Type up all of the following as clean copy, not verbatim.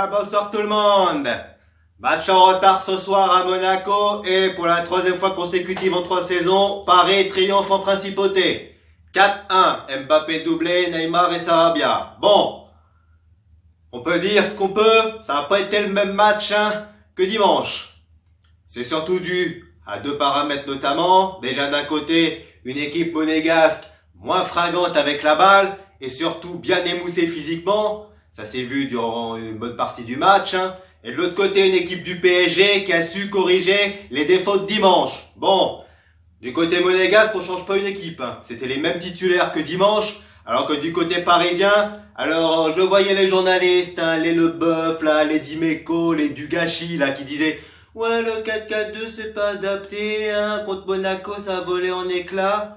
Bonsoir tout le monde. Match en retard ce soir à Monaco et pour la troisième fois consécutive en 3 saisons, Paris triomphe en principauté. 4-1, Mbappé doublé, Neymar et Sarabia. Bon, on peut dire ce qu'on peut, ça n'a pas été le même match que dimanche. C'est surtout dû à 2 paramètres notamment. Déjà d'un côté, une équipe monégasque moins fringante avec la balle et surtout bien émoussée physiquement. Ça s'est vu durant une bonne partie du match. Et de l'autre côté, une équipe du PSG qui a su corriger les défauts de dimanche. Bon, du côté monégasque, on change pas une équipe. C'était les mêmes titulaires que dimanche. Alors que du côté parisien, alors je voyais les journalistes, les Leboeuf, là, les Dimeco, les Dugachi, là, qui disaient « Ouais, le 4-4-2 c'est pas adapté, contre Monaco ça a volé en éclats. »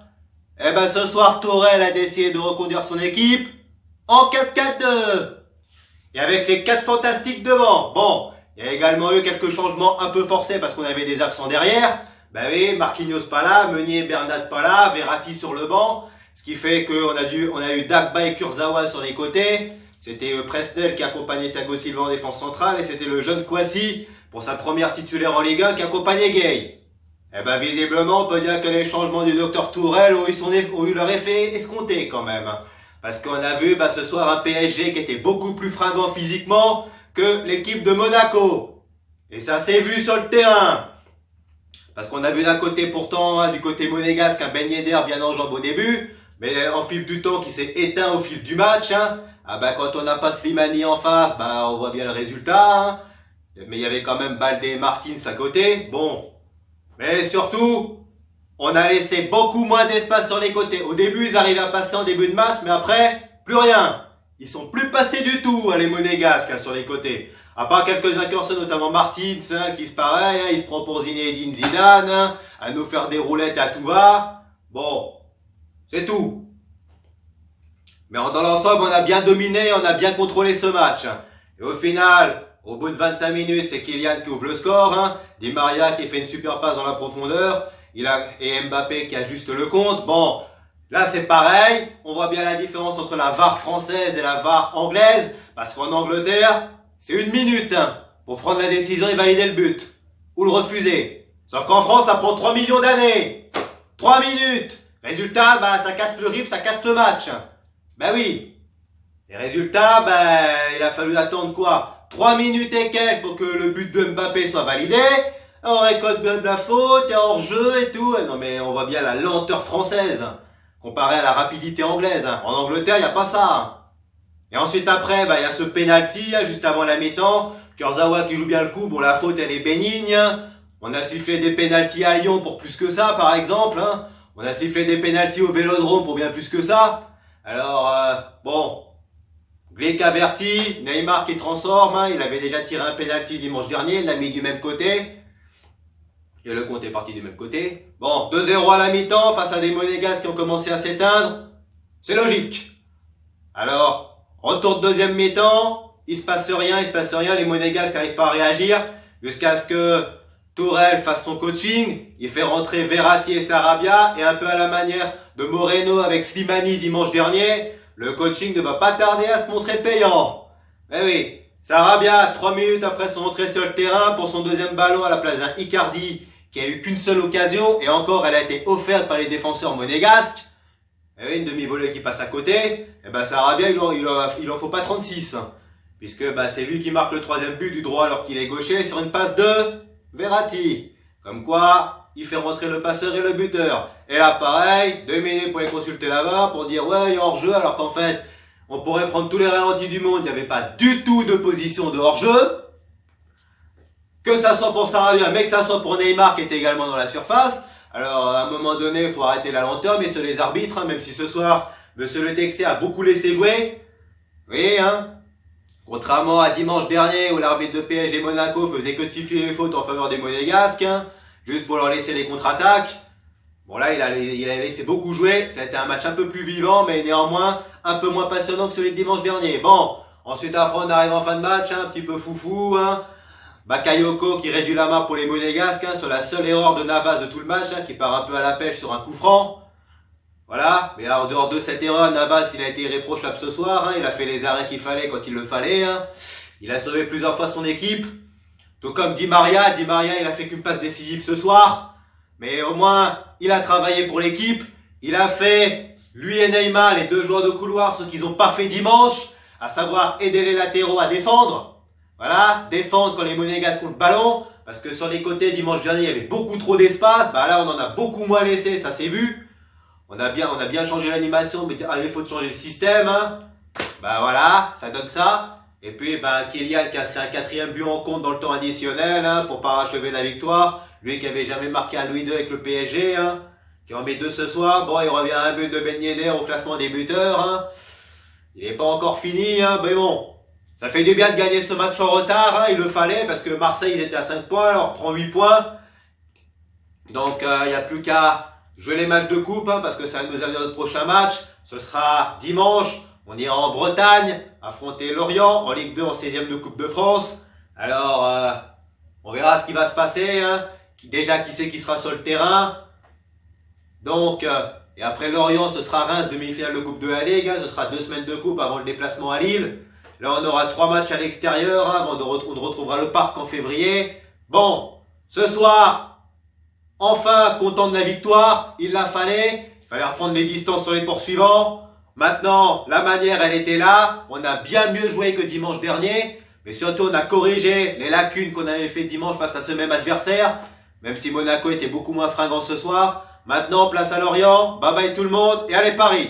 Eh ben ce soir, Tourelle a décidé de reconduire son équipe en 4-4-2. Et avec les 4 fantastiques devant. Bon, il y a également eu quelques changements un peu forcés parce qu'on avait des absents derrière. Ben oui, Marquinhos pas là, Meunier, Bernat pas là, Verratti sur le banc. Ce qui fait qu'on a eu Dagba et Kurzawa sur les côtés. C'était Presnel qui accompagnait Thiago Silva en défense centrale et c'était le jeune Kouassi pour sa première titulaire en Ligue 1 qui accompagnait Gueye. Eh ben visiblement, on peut dire que les changements du docteur Tourelle ont eu leur effet escompté quand même. Parce qu'on a vu ce soir un PSG qui était beaucoup plus fringant physiquement que l'équipe de Monaco. Et ça s'est vu sur le terrain. Parce qu'on a vu d'un côté pourtant, du côté monégasque, un Ben Yedder bien enjambé au début, mais en fil du temps qui s'est éteint au fil du match. Quand on n'a pas Slimani en face, on voit bien le résultat. Mais il y avait quand même Baldé et Martins à côté. Bon. Mais surtout, on a laissé beaucoup moins d'espace sur les côtés. Au début, ils arrivaient à passer en début de match, mais après, plus rien. Ils sont plus passés du tout, les monégasques, sur les côtés. À part quelques incursions, notamment Martins, qui se pareil, il se prend pour Zinedine Zidane, à nous faire des roulettes à tout va. Bon, c'est tout. Mais dans l'ensemble, on a bien dominé, on a bien contrôlé ce match. Et au final, au bout de 25 minutes, c'est Kylian qui ouvre le score, Di Maria qui fait une super passe dans la profondeur, et Mbappé qui ajuste le compte. Bon, là c'est pareil, on voit bien la différence entre la VAR française et la VAR anglaise, parce qu'en Angleterre, c'est 1 minute pour prendre la décision et valider le but, ou le refuser. Sauf qu'en France, ça prend 3 millions d'années. 3 minutes. Résultat, ça casse le rythme, ça casse le match. Ben oui. Les résultats, il a fallu attendre quoi? 3 minutes et quelques pour que le but de Mbappé soit validé. On récolte de la faute, et hors-jeu et tout. Non mais on voit bien la lenteur française comparée à la rapidité anglaise. En Angleterre, il n'y a pas ça. Et ensuite après, il y a ce penalty juste avant la mi-temps. Kurzawa qui joue bien le coup. Bon, la faute, elle est bénigne. On a sifflé des penaltys à Lyon pour plus que ça, par exemple. On a sifflé des penaltys au Vélodrome pour bien plus que ça. Alors, bon... Glick averti, Neymar qui transforme, il avait déjà tiré un penalty dimanche dernier, il l'a mis du même côté. Et le compte est parti du même côté. Bon, 2-0 à la mi-temps face à des monégasques qui ont commencé à s'éteindre. C'est logique. Alors, retour de deuxième mi-temps, il se passe rien, les monégasques n'arrivent pas à réagir, jusqu'à ce que Tourelle fasse son coaching, il fait rentrer Verratti et Sarabia, et un peu à la manière de Moreno avec Slimani dimanche dernier, le coaching ne va pas tarder à se montrer payant. Eh oui, Sarabia, 3 minutes après son entrée sur le terrain pour son deuxième ballon à la place d'un Icardi qui a eu qu'une seule occasion et encore elle a été offerte par les défenseurs monégasques. Eh oui, une demi-volée qui passe à côté. Et Sarabia, il en faut pas 36. Puisque c'est lui qui marque le 3e but du droit alors qu'il est gaucher sur une passe de Verratti. Comme quoi... il fait rentrer le passeur et le buteur. Et là, pareil, 2 minutes pour aller consulter la VAR pour dire ouais, il y a hors-jeu, alors qu'en fait, on pourrait prendre tous les ralentis du monde, il n'y avait pas du tout de position de hors-jeu. Que ça soit pour Sarabia, mais que ça soit pour Neymar qui est également dans la surface. Alors, à un moment donné, il faut arrêter la lenteur, mais sur les arbitres, même si ce soir, monsieur Le Texier a beaucoup laissé jouer. Oui, contrairement à dimanche dernier où l'arbitre de PSG Monaco faisait que de siffler les fautes en faveur des monégasques, juste pour leur laisser les contre-attaques. Bon là, il a laissé beaucoup jouer. Ça a été un match un peu plus vivant, mais néanmoins un peu moins passionnant que celui de dimanche dernier. Bon, ensuite après on arrive en fin de match, un petit peu foufou. Bakayoko qui réduit la main pour les monégasques, sur la seule erreur de Navas de tout le match, qui part un peu à la pêche sur un coup franc. Voilà, mais en dehors de cette erreur, Navas il a été irréprochable ce soir, il a fait les arrêts qu'il fallait quand il le fallait. Il a sauvé plusieurs fois son équipe. Tout comme Di Maria, il a fait qu'une passe décisive ce soir. Mais au moins, il a travaillé pour l'équipe. Il a fait, lui et Neymar, les deux joueurs de couloir, ce qu'ils n'ont pas fait dimanche, à savoir aider les latéraux à défendre. Voilà, défendre quand les Monégasques ont le ballon. Parce que sur les côtés, dimanche dernier, il y avait beaucoup trop d'espace. Bah là, on en a beaucoup moins laissé, ça s'est vu. On a bien changé l'animation, mais il faut changer le système. Hein. Bah voilà, ça donne ça. Et puis, Kylian qui a inscrit un 4e but en compte dans le temps additionnel, hein, pour parachever la victoire. Lui qui avait jamais marqué un Louis II avec le PSG, hein, qui en met 2 ce soir. Bon, il revient à un but de Ben Yedder au classement des buteurs. Hein. Il n'est pas encore fini, hein, mais bon. Ça fait du bien de gagner ce match en retard, hein, il le fallait, parce que Marseille, il était à 5 points, alors on reprend 8 points. Donc, il n'y a plus qu'à jouer les matchs de coupe, hein, parce que ça nous amène à notre prochain match. Ce sera dimanche. On ira en Bretagne, affronter Lorient, en Ligue 2, en 16e de Coupe de France. Alors, on verra ce qui va se passer. Hein. Déjà, qui c'est qui sera sur le terrain. Donc, et après Lorient, ce sera Reims, demi-finale de Coupe de la Ligue. Hein. Ce sera 2 semaines de coupe avant le déplacement à Lille. Là, on aura 3 matchs à l'extérieur. Hein, avant on retrouvera le parc en février. Bon, ce soir, enfin, content de la victoire. Il la fallait. Il fallait reprendre les distances sur les poursuivants. Maintenant, la manière, elle était là. On a bien mieux joué que dimanche dernier. Mais surtout, on a corrigé les lacunes qu'on avait fait dimanche face à ce même adversaire. Même si Monaco était beaucoup moins fringant ce soir. Maintenant, place à Lorient. Bye bye tout le monde. Et allez Paris!